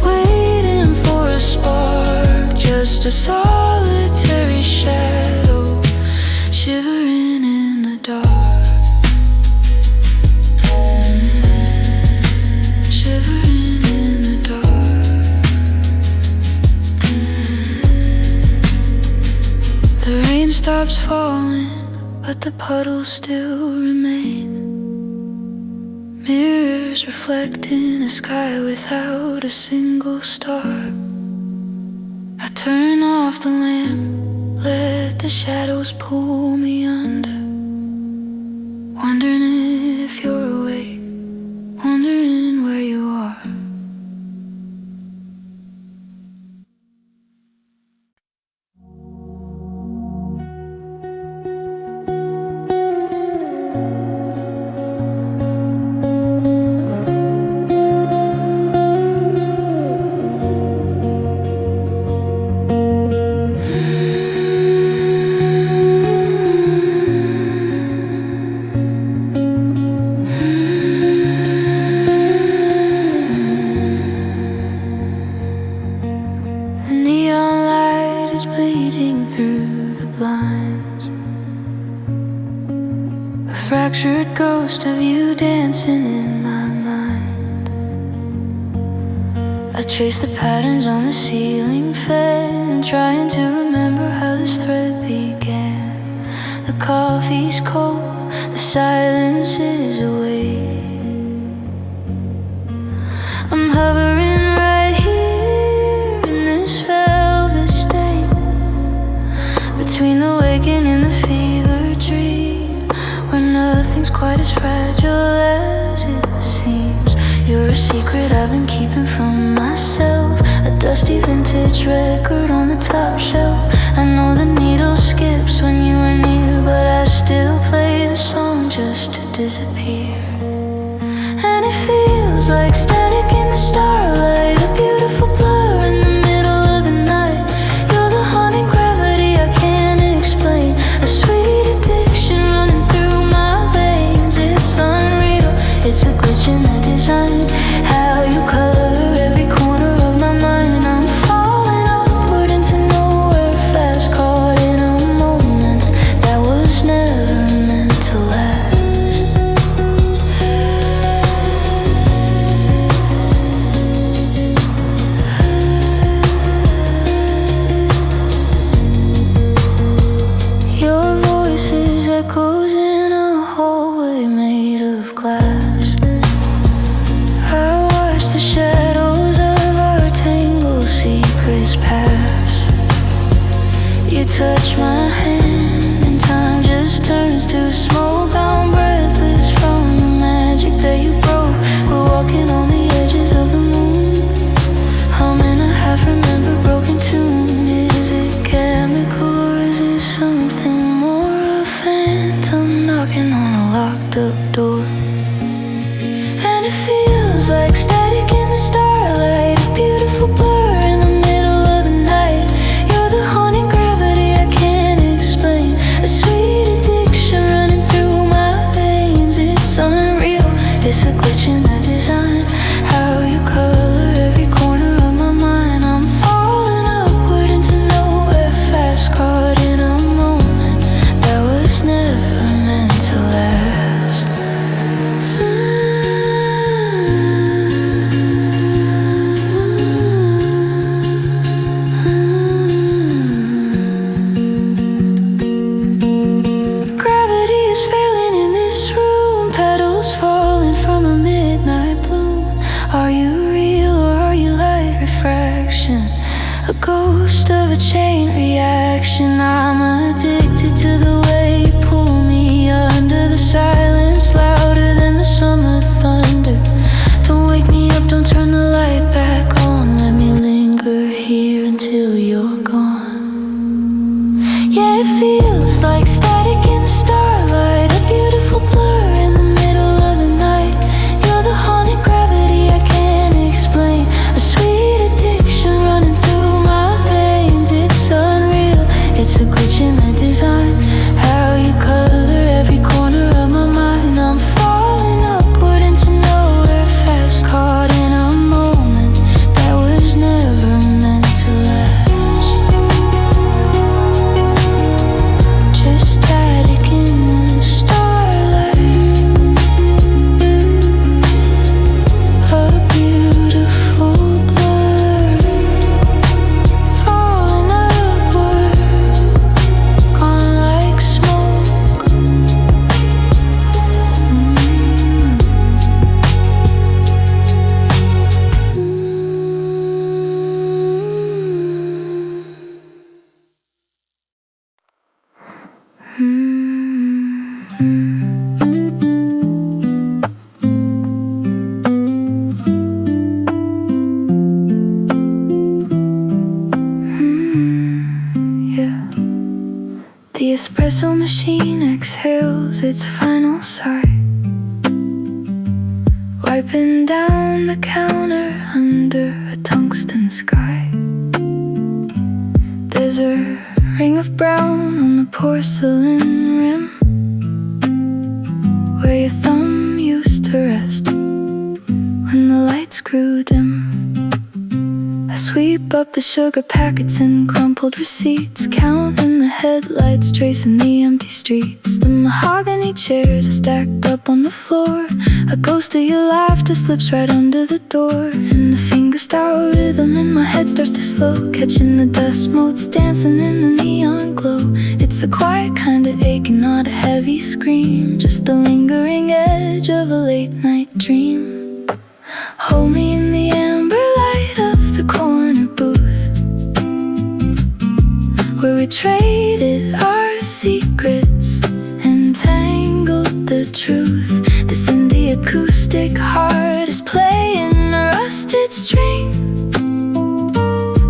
waiting for a spark, just a solitary shadow shivering in the dark. Shivering in the dark. The rain stops falling, but the puddles still remain. Mirrors reflecting a sky without a single star. I turn off the lamp, let the shadows pull me under, wondering if you're awake, wondering where you are. Fractured ghost of you dancing in my mind. I trace the patterns on the ceiling fan, trying to remember how this thread began. The coffee's cold, the silence is away. I'm hovering right here in this velvet state, between the waking and the fever dream, where nothing's quite as fragile as it seems. You're a secret I've been keeping from myself, a dusty vintage record on the top shelf. I know the needle skips when you are near, but I still play the song just to disappear. And it feels like static in the starlight, a beautiful blur in the middle of the night. You're the haunting gravity I can't explain, a sweet addiction running through my veins. It's unreal, it's a glitch in the design, how you color every corner of my mind. I'm falling upward into nowhere fast, caught in a moment that was never meant to last. Your voice is echoes in a hallway made of glass. I watch the shadows of our tangled secrets pass. You touch my hand and time just turns to smoke. I'm breathless from the magic that you broke. We're walking on the edges of the moon, humming a half-remembered broken tune. Is it chemical or is it something more? A phantom knocking on a locked-up door. And it feels like static in the starlight, a beautiful blur in the middle of the night. You're the haunting gravity I can't explain, a sweet addiction running through my veins. It's unreal, it's a glitch in the design, how you color every corner of my mind. I'm falling upward into nowhere fast, caught in a moment that was never meant to last. Gravity is failing in this room, petals falling from a midnight bloom. Are you real or are you light refraction, a ghost of a chain reaction? I'm addicted to the way you pull me under, the silence louder than the summer thunder. Don't wake me up, don't turn the light back on, let me linger here until you're gone. Yeah, it feels like static in the starlight, a beautiful blur in the middle of the night. You're the haunting gravity I can't explain, a sweet addiction running through my veins. It's unreal, it's a glitch in the design, how you color every corner of my mind. I'm falling upward into nowhere fast, caught in a moment that was never meant to last. Just static in the starlight, a beautiful blur, falling upward, gone like smoke. Yeah. The espresso machine exhales its final sigh, wiping down the counter under a tungsten sky. There's a ring of brown on the porcelain rim, where your thumb used to rest when the lights grew dim. I sweep up the sugar packets and crumpled receipts, counting the headlights, tracing the empty streets. The mahogany chairs are stacked up on the floor, a ghost of your laughter slips right under the door, and the fingers fingerstyle rhythm in my head starts to slow, catching the dust motes dancing in the neon glow. It's a quiet kind of aching, not a heavy scream, just the lingering edge of a late night dream. Hold me in the amber light of the corner booth, where we traded our secrets and tangled the truth. This indie acoustic heart is playing a rusted string,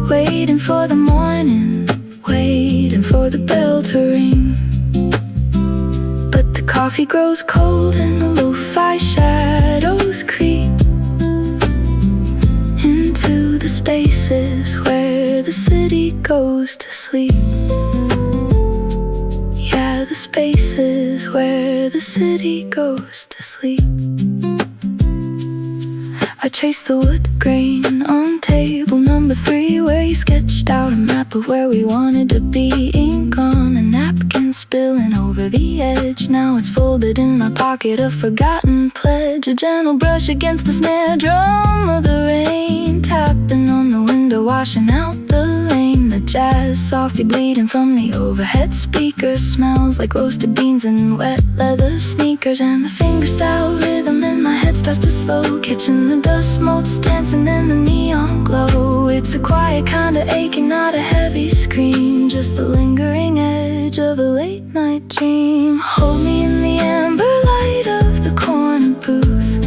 waiting for the morning, waiting for the bell to ring. But the coffee grows cold and the lo-fi shadows creep into the spaces where the city goes to sleep. Yeah, the spaces where the city goes to sleep. I traced the wood grain on table number 3, where you sketched out a map of where we wanted to be. Ink on a napkin spilling over the edge. Now it's folded in my pocket, a forgotten pledge. A gentle brush against the snare drum of the rain, tapping on the window, washing out the lane. The jazz softly bleeding from the overhead speakers smells like roasted beans and wet leather sneakers. And the fingerstyle rhythm in my head starts to slow, catching the dust motes dancing in the neon glow. It's a quiet kind of aching, not a heavy scream, just the lingering edge of a late night dream. Hold me in the amber light of the corner booth,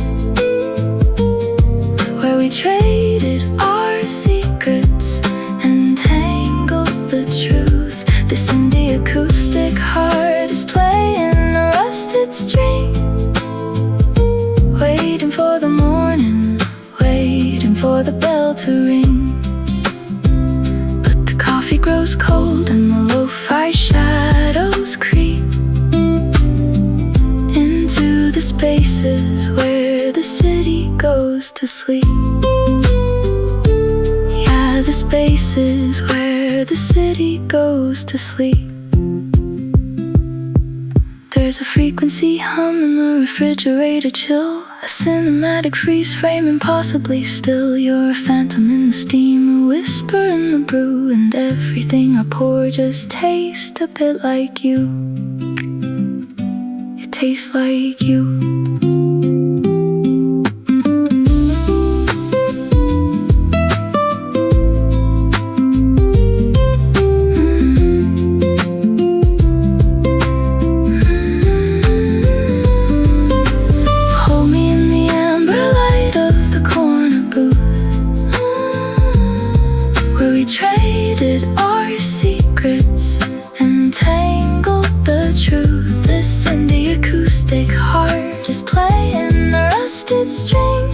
where we traded our secrets and tangled the truth. This indie acoustic heart is playing a rusted string, waiting for the morning, waiting for the bell to ring. But the coffee grows cold and the lo-fi shadows creep into the spaces where the city goes to sleep. Yeah, the spaces where the city goes to sleep. There's a frequency hum in the refrigerator chill, a cinematic freeze frame impossibly still. You're a phantom in the steam, a whisper in the brew, and everything I pour just tastes a bit like you. It tastes like you. Traded our secrets and tangled the truth. This indie acoustic heart is playing a rusted string,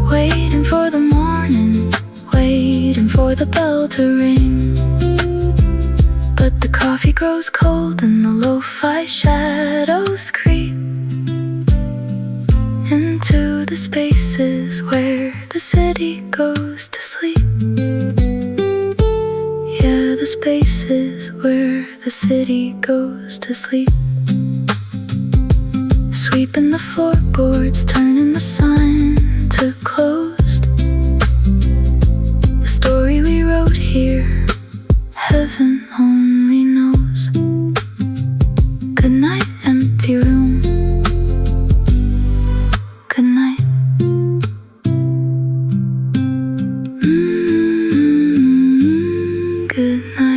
waiting for the morning, waiting for the bell to ring. But the coffee grows cold and the lo-fi shadows creep into the spaces where the city goes to sleep. Yeah, the spaces where the city goes to sleep. Sweeping the floorboards, turning the sign to closed. The story we wrote here, heaven only knows. Good night, empty room. Good night. Good night.